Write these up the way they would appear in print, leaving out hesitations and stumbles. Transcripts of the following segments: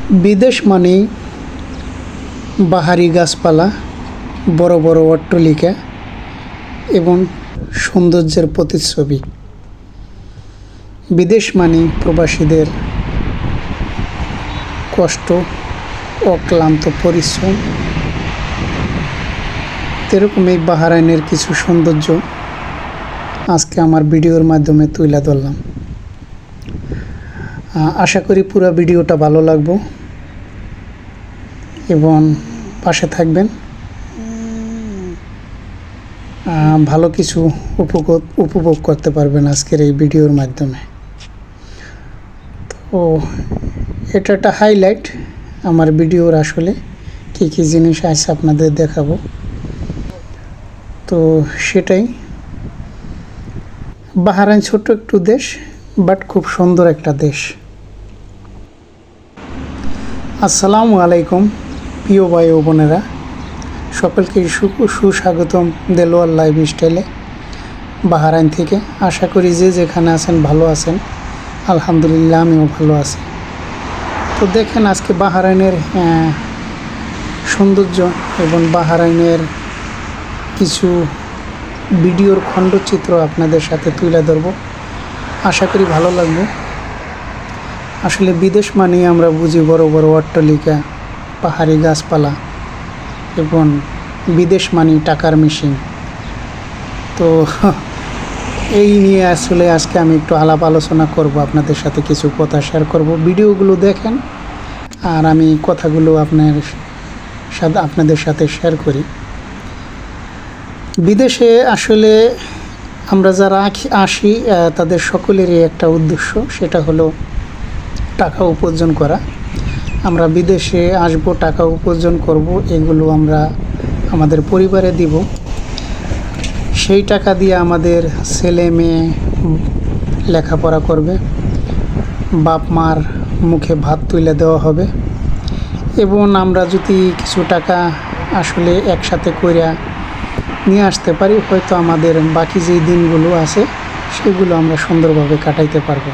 বিদেশ মানেই বাহারি গাছপালা, বড় বড় অট্টালিকা এবং সৌন্দর্যের প্রতিচ্ছবি। বিদেশ মানেই প্রবাসীদের কষ্ট, অক্লান্ত পরিশ্রম। এরকম এই বাহরাইনের কিছু সৌন্দর্য আজকে আমার ভিডিওর মাধ্যমে তুলে ধরলাম। আশা করি পুরো ভিডিওটা ভালো লাগবে এবং পাশে থাকবেন। ভালো কিছু উপভোগ করতে পারবেন আজকের এই ভিডিওর মাধ্যমে। তো এটা একটা হাইলাইট আমার ভিডিওর, আসলে কী কী জিনিস আছে আপনাদের দেখাবো। তো সেটাই, বাহরাইন ছোট্ট একটু দেশ, বাট খুব সুন্দর একটা দেশ। আসসালামু আলাইকুম প্রিয় ভাই ও বোনেরা, সকলকে সুস্বাগতম দেলোয়ার লাইফস্টাইলে বাহরাইন থেকে। আশা করি যে যেখানে আছেন ভালো আছেন। আলহামদুলিল্লাহ আমিও ভালো আছি। তো দেখেন, আজকে বাহরাইনের সৌন্দর্য এবং বাহরাইনের কিছু ভিডিওর খণ্ডচিত্র আপনাদের সাথে তুলে ধরব। আশা করি ভালো লাগবে। আসলে বিদেশ মানেই আমরা বুঝি বড় বড় অট্টালিকা, পাহাড়ি গাছপালা এবং বিদেশ মানেই টাকার মেশিন। তো এই নিয়ে আসলে আজকে আমি একটু আলাপ আলোচনা করব, আপনাদের সাথে কিছু কথা শেয়ার করব। ভিডিওগুলো দেখেন আর আমি কথাগুলো আপনাদের সাথে শেয়ার করি। বিদেশে আসলে আমরা যারা আসি তাদের সকলেরই একটা উদ্দেশ্য, সেটা হলো টাকা উপার্জন করা। আমরা বিদেশে আসব, টাকা উপার্জন করব, এগুলো আমরা আমাদের পরিবারে দিব। সেই টাকা দিয়ে আমাদের ছেলে মেয়ে লেখাপড়া করবে, বাপ মার মুখে ভাত তুলে দেওয়া হবে। এবং আমরা যদি কিছু টাকা আসলে একসাথে কইরা নিয়ে আসতে পারি, হয়তো আমাদের বাকি যেই দিনগুলো আছে সেগুলো আমরা সুন্দরভাবে কাটাইতে পারবো,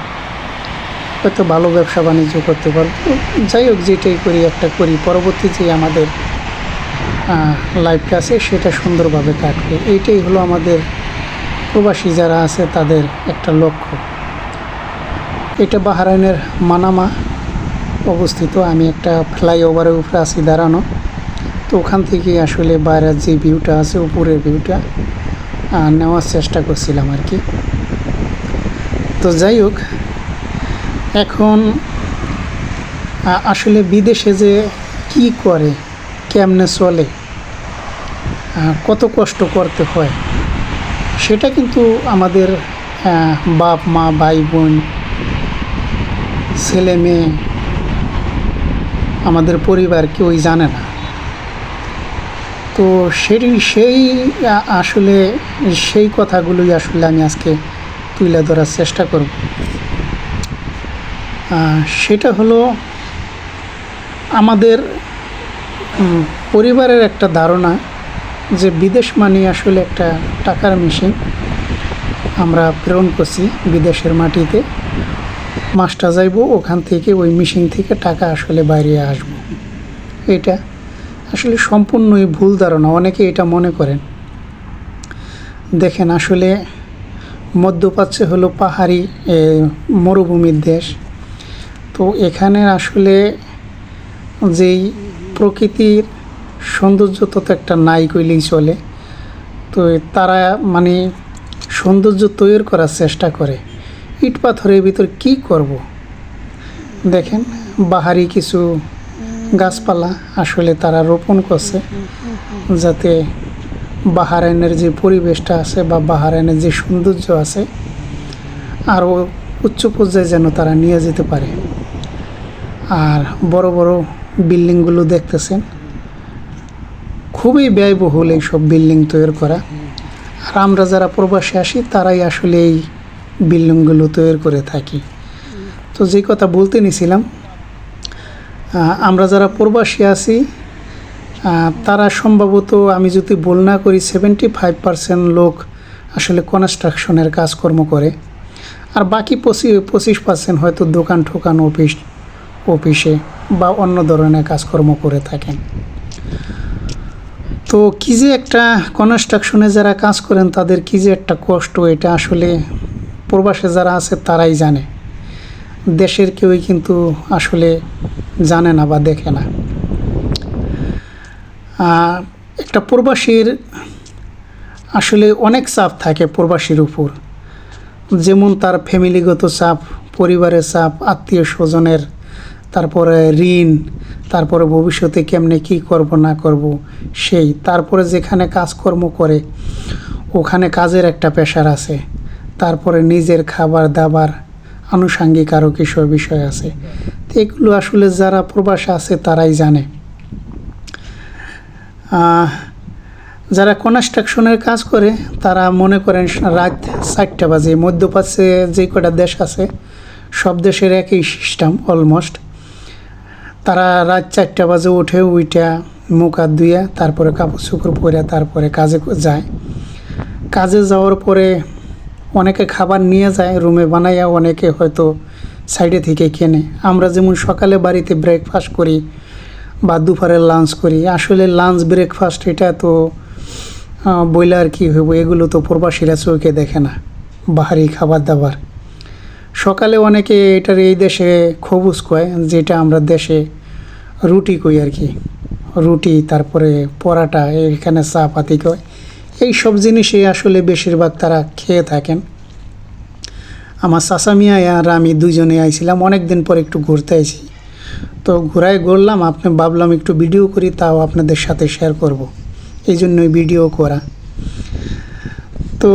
হয়তো ভালো ব্যবসা বাণিজ্য করতে পারবো। যাই হোক, যেটাই করি একটা করি, পরবর্তী যে আমাদের লাইফটা আছে সেটা সুন্দরভাবে কাটবে। এইটাই হলো আমাদের প্রবাসী যারা আছে তাদের একটা লক্ষ্য। এটা বাহরাইনের মানামা অবস্থিত। আমি একটা ফ্লাইওভারের উপরে আছি দাঁড়ানো। তো ওখান থেকে আসলে বাইরের যে ভিউটা আছে, উপরের ভিউটা নেওয়ার চেষ্টা করছিলাম আর কি। তো যাই হোক, এখন আসলে বিদেশে যে কি করে, কেমনে চলে, কত কষ্ট করতে হয়, সেটা কিন্তু আমাদের বাপ মা, ভাই বোন, ছেলে মেয়ে, আমাদের পরিবার কেউই জানে না। তো সেই কথাগুলোই আসলে আমি আজকে তুলে ধরার চেষ্টা করব। সেটা হলো আমাদের পরিবারের একটা ধারণা যে বিদেশ মানে আসলে একটা টাকার মেশিন। আমরা প্রেরণ করছি বিদেশের মাটিতে, মাসটা যাইব, ওখান থেকে ওই মেশিন থেকে টাকা আসলে বাইরে আসব। এটা আসলে সম্পূর্ণই ভুল ধারণা। অনেকে এটা মনে করেন। দেখেন, আসলে মধ্যপ্রাচ্য হলো পাহাড়ি মরুভূমির দেশ। তো এখানে আসলে যেই প্রকৃতির সৌন্দর্য তত একটা নাই কইলেই চলে। তো তারা মানে সৌন্দর্য তৈরি করার চেষ্টা করে। ইট পাথরের ভিতর কি করব। দেখেন, বাহারি কিছু গাছপালা আসলে তারা রোপণ করছে, যাতে বাহরাইনের যে পরিবেশটা আছে বা বাহরাইনের যে সৌন্দর্য আছে আরও উচ্চ পর্যায়ে যেন তারা নিয়ে যেতে পারে। আর বড় বড় বিল্ডিংগুলো দেখতেছেন, খুবই ব্যয়বহুল এইসব বিল্ডিং তৈরি করা। আর আমরা যারা প্রবাসে আসি তারাই আসলে এই বিল্ডিংগুলো তৈরি করে থাকি। তো যে কথা বলতে নিছিলাম, আমরা যারা প্রবাসী আছি তারা সম্ভবত, আমি যদি ভুল না করি, 75% লোক আসলে কনস্ট্রাকশনের কাজকর্ম করে। আর বাকি 25% হয়তো দোকান ঠোকান, অফিসে বা অন্য ধরনের কাজকর্ম করে থাকেন। তো কী যে একটা কনস্ট্রাকশনে যারা কাজ করেন তাদের কী যে একটা কষ্ট, এটা আসলে প্রবাসে যারা আছে তারাই জানে, দেশের কেউই কিন্তু আসলে জানে না বা দেখে না। একটা প্রবাসীর আসলে অনেক চাপ থাকে প্রবাসীর উপর, যেমন তার ফ্যামিলিগত চাপ, পরিবারের চাপ, আত্মীয় স্বজনের, তারপরে ঋণ, তারপরে ভবিষ্যতে কেমনে কী করব না করব সেই, তারপরে যেখানে কাজকর্ম করে ওখানে কাজের একটা প্রেশার আছে, তারপরে নিজের খাবার দাবার আনুষাঙ্গিক আরও কিছু বিষয় আছে। তো এগুলো আসলে যারা প্রবাসে আছে তারাই জানে। যারা কনস্ট্রাকশনের কাজ করে তারা মনে করেন রাত 4টা বাজে, মধ্যপ্রাচ্যে যে কটা দেশ আছে সব দেশের একই সিস্টেম অলমোস্ট। তারা রাত 4টা বাজে ওঠে, উইটা মুখ হাত ধুইয়া তারপরে কাপড় চোপড় পরে তারপরে কাজে যায়। কাজে যাওয়ার পরে অনেকে খাবার নিয়ে যায় রুমে বানাইয়া, অনেকে হয়তো সাইডে থেকে কেনে। আমরা যেমন সকালে বাড়িতে ব্রেকফাস্ট করি বা দুপুরে লাঞ্চ করি, আসলে লাঞ্চ ব্রেকফাস্ট এটা তো বইলে আর কী হইব, এগুলো তো প্রবাসীরা চোখে দেখে না, বাহারি খাবার দাবার। সকালে অনেকে এটার এই দেশে খবুজ কয়, যেটা আমরা দেশে রুটি কই আর কি, রুটি তারপরে পরাটা, এখানে চা পাতি কয়। এই সব জিনিসই আসলে বেশিরভাগ তারা খেয়ে থাকেন। আমার চাচা মিয়া আর আমি দুজনে আইছিলাম, অনেক দিন পর একটু ঘুরতে আইছি, তো ঘুরলাম, আপনি ভাবলাম একটু ভিডিও করি, তাও আপনাদের সাথে শেয়ার করব, এই জন্যই ভিডিও করা। তো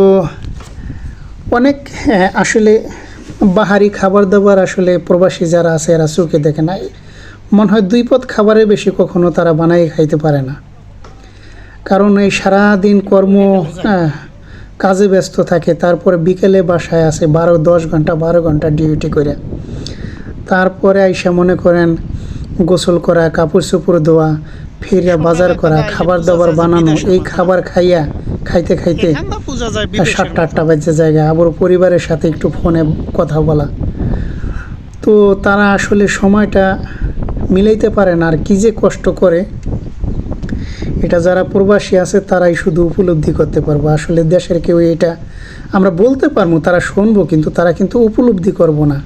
অনেক আসলে বাহারি খাবার দাবার আসলে প্রবাসী যারা আছে এরা চোখে দেখে না। মনে হয় 2 পদ খাবারের বেশি কখনো তারা বানাই খাইতে পারে না, কারণ এই সারাদিন কর্ম কাজে ব্যস্ত থাকে, তারপরে বিকেলে বাসায় আসে 12 ঘন্টা ডিউটি করে, তারপরে আইসা মনে করেন গোসল করা, কাপড় চোপড় ধোয়া, ফিরে বাজার করা, খাবার দাবার বানানো, এই খাবার খাইতে 7টা-8টা বাজে জায়গা, আবার পরিবারের সাথে একটু ফোনে কথা বলা। তো তারা আসলে সময়টা মিলাইতে পারে না, আর কী যে কষ্ট করে এটা যারা প্রবাসী আছে তারাই শুধু উপলব্ধি করতে পারবো। আসলে দেশের কেউ এটা আমরা বলতে পারবো, তারা শুনবো, কিন্তু তারা কিন্তু উপলব্ধি করব না।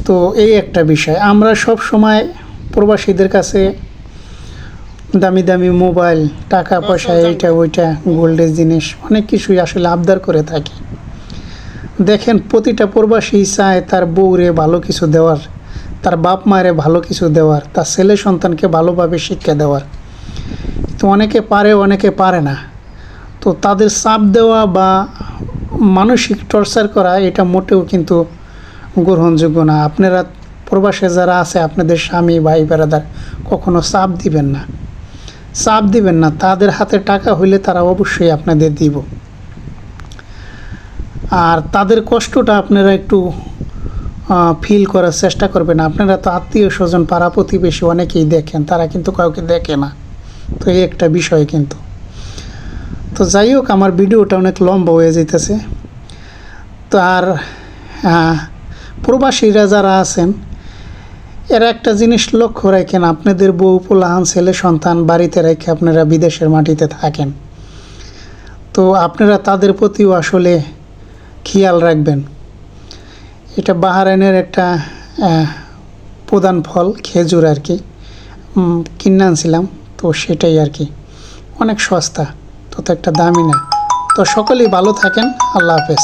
তো এই একটা বিষয়, আমরা সব সময় প্রবাসীদের কাছে দামি দামি মোবাইল, টাকা পয়সা, এইটা ওইটা, গোল্ডের জিনিস, অনেক কিছুই আসলে আবদার করে থাকি। দেখেন প্রতিটা প্রবাসী চায় তার বউরে ভালো কিছু দেওয়ার, তার বাপ মায়েরে ভালো কিছু দেওয়ার, তার ছেলে সন্তানকে ভালোভাবে শিক্ষা দেওয়ার। তো অনেকে পারে, অনেকে পারে না। তো তাদের চাপ দেওয়া বা মানসিক টর্চার করা এটা মোটেও কিন্তু গ্রহণযোগ্য না। আপনারা প্রবাসে যারা আছে আপনাদের স্বামী ভাই বেড়াদার কখনো চাপ দিবেন না, চাপ দিবেন না। তাদের হাতে টাকা হইলে তারা অবশ্যই আপনাদের দিব, আর তাদের কষ্টটা আপনারা একটু ফিল করার চেষ্টা করবেন। আপনারা তো আত্মীয় স্বজন পাড়া প্রতিবেশী অনেকেই দেখেন, তারা কিন্তু কাউকে দেখে না। তো এই একটা বিষয় কিন্তু। তো যাই হোক, আমার ভিডিওটা অনেক লম্বা হয়ে যাইতেছে। তো আর প্রবাসীরা যারা আছেন এরা একটা জিনিস লক্ষ্য রাখেন, আপনাদের বউ পোলাহান ছেলে সন্তান বাড়িতে রেখে আপনারা বিদেশের মাটিতে থাকেন, তো আপনারা তাদের প্রতিও আসলে খেয়াল রাখবেন। এটা বাহরাইনের একটা প্রধান ফল খেজুর আর কি, কিনে আনছিলাম, তো সেটাই আর কি, অনেক সস্তা, তত একটা দামি না। তো সকলেই ভালো থাকেন, আল্লাহ হাফেজ।